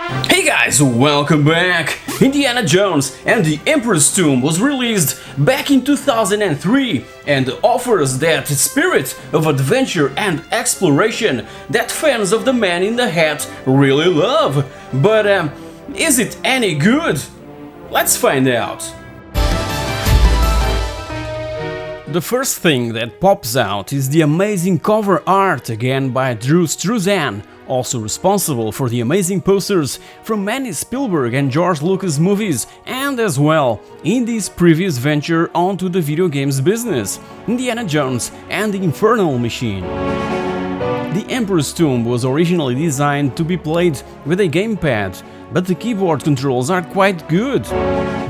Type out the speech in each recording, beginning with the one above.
Hey guys, welcome back! Indiana Jones and the Emperor's Tomb was released back in 2003 and offers that spirit of adventure and exploration that fans of the Man in the Hat really love. But is it any good? Let's find out. The first thing that pops out is the amazing cover art, again by Drew Struzan, also responsible for the amazing posters from many Spielberg and George Lucas movies, and as well Indy's previous venture onto the video games business, Indiana Jones and the Infernal Machine. The Emperor's Tomb was originally designed to be played with a gamepad, but the keyboard controls are quite good.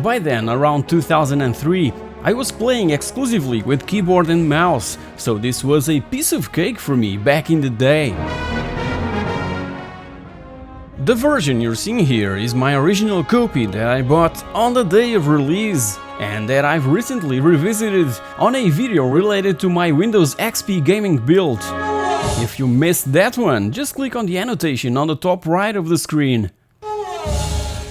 By then, around 2003, I was playing exclusively with keyboard and mouse, so this was a piece of cake for me back in the day. The version you're seeing here is my original copy that I bought on the day of release and that I've recently revisited on a video related to my Windows XP gaming build. If you missed that one, just click on the annotation on the top right of the screen.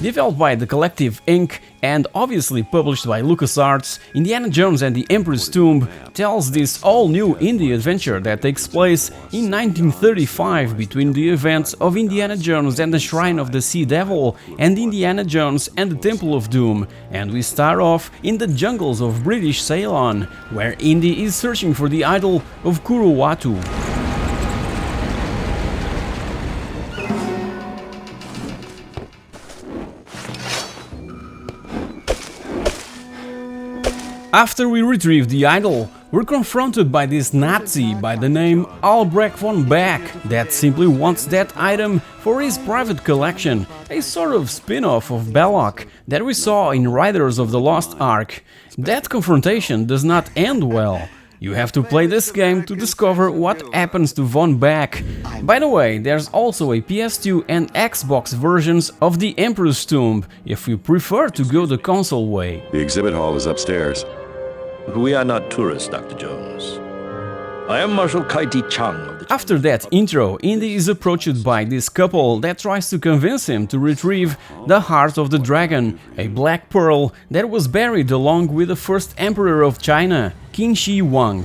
Developed by the Collective Inc. and obviously published by LucasArts, Indiana Jones and the Emperor's Tomb tells this all-new indie adventure that takes place in 1935 between the events of Indiana Jones and the Shrine of the Sea Devil and Indiana Jones and the Temple of Doom, and we start off in the jungles of British Ceylon, where Indy is searching for the idol of Kuruwatu. After we retrieve the idol, we're confronted by this Nazi by the name Albrecht von Beck that simply wants that item for his private collection, a sort of spin-off of Belloc that we saw in Riders of the Lost Ark. That confrontation does not end well. You have to play this game to discover what happens to Von Beck. By the way, there's also a PS2 and Xbox versions of the Emperor's Tomb, if you prefer to go the console way. The exhibit hall is upstairs. We are not tourists, Dr. Jones. I am Marshal Kaiti Chang of the... After that intro, Indy is approached by this couple that tries to convince him to retrieve the Heart of the Dragon, a black pearl that was buried along with the first emperor of China, Qin Shi Huang.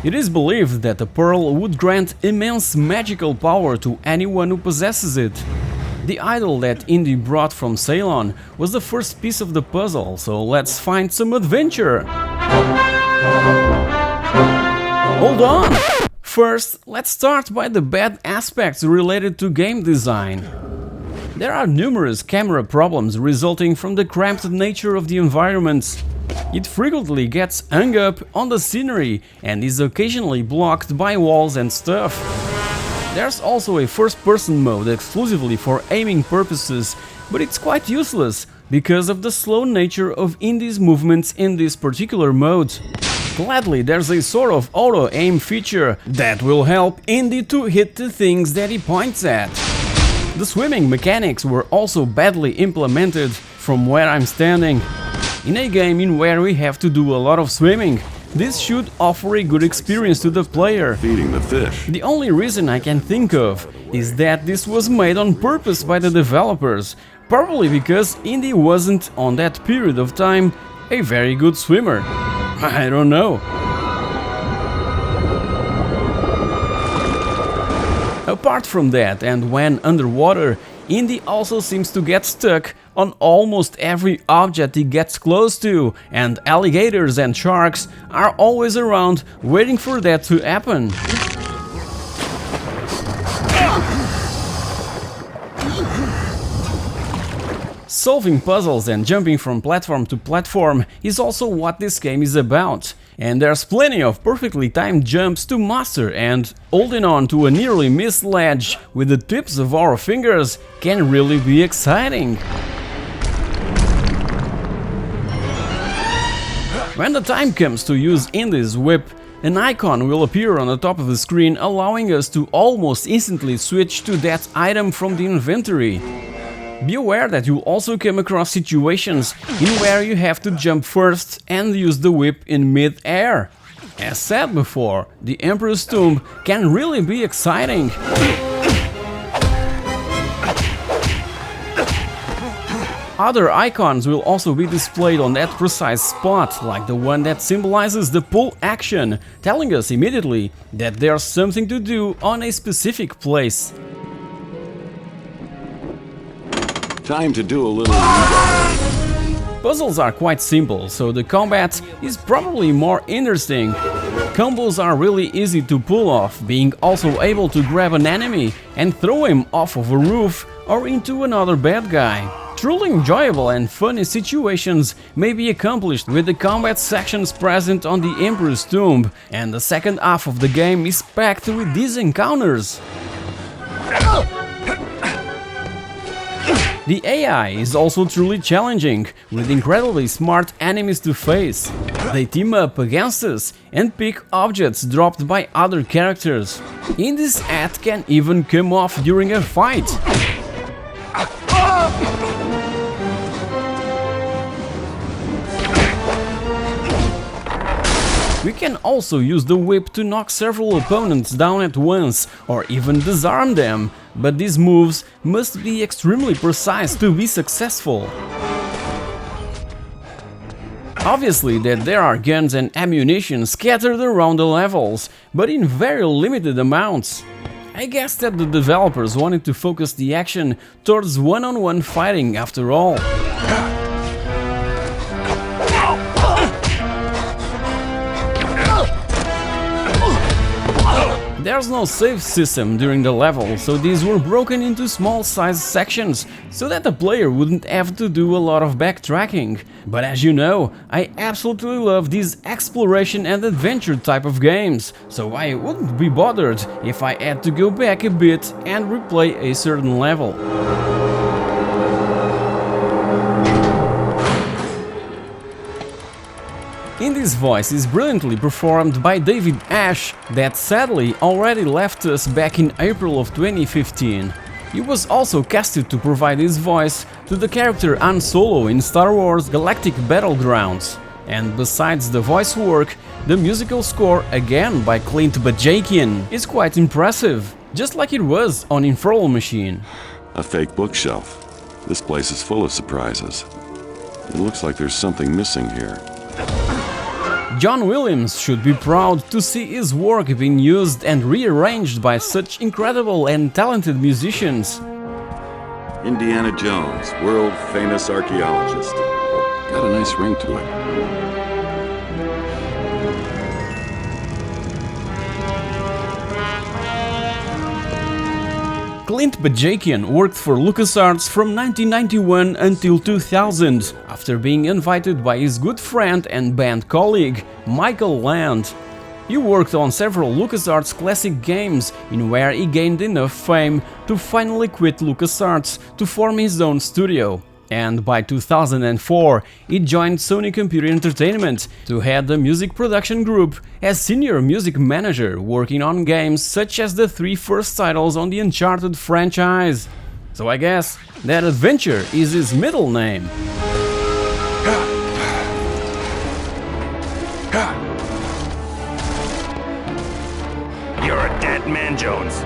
It is believed that the pearl would grant immense magical power to anyone who possesses it. The idol that Indy brought from Ceylon was the first piece of the puzzle, so let's find some adventure! Hold on! First, let's start by the bad aspects related to game design. There are numerous camera problems resulting from the cramped nature of the environments. It frequently gets hung up on the scenery and is occasionally blocked by walls and stuff. There's also a first-person mode exclusively for aiming purposes, but it's quite useless because of the slow nature of Indy's movements in this particular mode. Gladly, there's a sort of auto-aim feature that will help Indy to hit the things that he points at. The swimming mechanics were also badly implemented from where I'm standing. In a game in where we have to do a lot of swimming, this should offer a good experience to the player. Feeding the fish. The only reason I can think of is that this was made on purpose by the developers, probably because Indy wasn't, on that period of time, a very good swimmer. I don't know. Apart from that, and when underwater, Indy also seems to get stuck on almost every object he gets close to, and alligators and sharks are always around waiting for that to happen. Solving puzzles and jumping from platform to platform is also what this game is about, and there's plenty of perfectly timed jumps to master, and holding on to a nearly missed ledge with the tips of our fingers can really be exciting. When the time comes to use Indy's whip, an icon will appear on the top of the screen, allowing us to almost instantly switch to that item from the inventory. Be aware that you'll also come across situations in where you have to jump first and use the whip in mid-air. As said before, the Emperor's Tomb can really be exciting. Other icons will also be displayed on that precise spot, like the one that symbolizes the pull action, telling us immediately that there's something to do on a specific place. Time to do a little Puzzles are quite simple, so the combat is probably more interesting. Combos are really easy to pull off, being also able to grab an enemy and throw him off of a roof or into another bad guy. Truly enjoyable and funny situations may be accomplished with the combat sections present on the Emperor's Tomb, and the second half of the game is packed with these encounters. The AI is also truly challenging, with incredibly smart enemies to face. They team up against us and pick objects dropped by other characters. Indy's hat can even come off during a fight. We can also use the whip to knock several opponents down at once, or even disarm them, but these moves must be extremely precise to be successful. Obviously that there are guns and ammunition scattered around the levels, but in very limited amounts. I guess that the developers wanted to focus the action towards one-on-one fighting after all. There's no save system during the level, so these were broken into small-sized sections, so that the player wouldn't have to do a lot of backtracking. But as you know, I absolutely love these exploration and adventure type of games, so I wouldn't be bothered if I had to go back a bit and replay a certain level. Indy's voice is brilliantly performed by David Ash, that sadly already left us back in April of 2015. He was also casted to provide his voice to the character Han Solo in Star Wars Galactic Battlegrounds. And besides the voice work, the musical score, again by Clint Bajakian, is quite impressive, just like it was on Infernal Machine. A fake bookshelf. This place is full of surprises. It looks like there's something missing here. John Williams should be proud to see his work being used and rearranged by such incredible and talented musicians. Indiana Jones, world-famous archaeologist. Got a nice ring to it. Clint Bajakian worked for LucasArts from 1991 until 2000, after being invited by his good friend and band colleague, Michael Land. He worked on several LucasArts classic games, in where he gained enough fame to finally quit LucasArts to form his own studio. And by 2004, he joined Sony Computer Entertainment to head the music production group as senior music manager, working on games such as the 3 first titles on the Uncharted franchise. So I guess that adventure is his middle name. You're a dead man, Jones.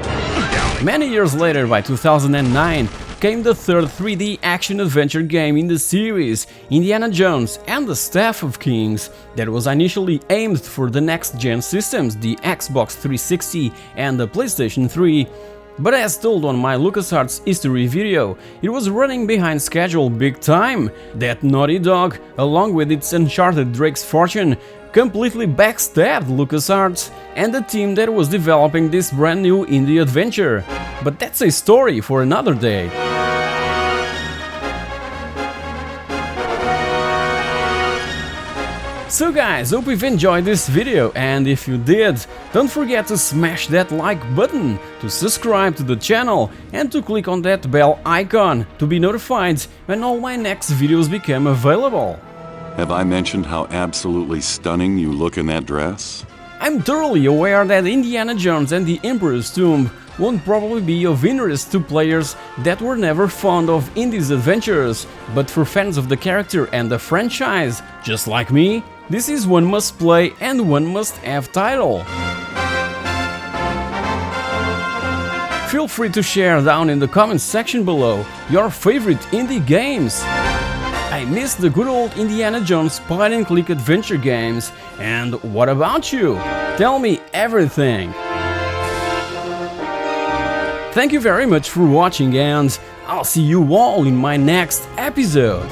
Many years later, by 2009, came the third 3D action-adventure game in the series, Indiana Jones and the Staff of Kings, that was initially aimed for the next-gen systems, the Xbox 360 and the PlayStation 3. But as told on my LucasArts history video, it was running behind schedule big time. That Naughty Dog, along with its Uncharted Drake's Fortune, completely backstabbed LucasArts and the team that was developing this brand new indie adventure. But that's a story for another day. So guys, hope you've enjoyed this video, and if you did, don't forget to smash that like button, to subscribe to the channel and to click on that bell icon to be notified when all my next videos become available. Have I mentioned how absolutely stunning you look in that dress? I'm thoroughly aware that Indiana Jones and the Emperor's Tomb won't probably be of interest to players that were never fond of Indy's adventures, but for fans of the character and the franchise, just like me, this is one must-play and one must-have title. Feel free to share down in the comments section below your favorite indie games. I miss the good old Indiana Jones point-and-click adventure games. And what about you? Tell me everything. Thank you very much for watching, and I'll see you all in my next episode.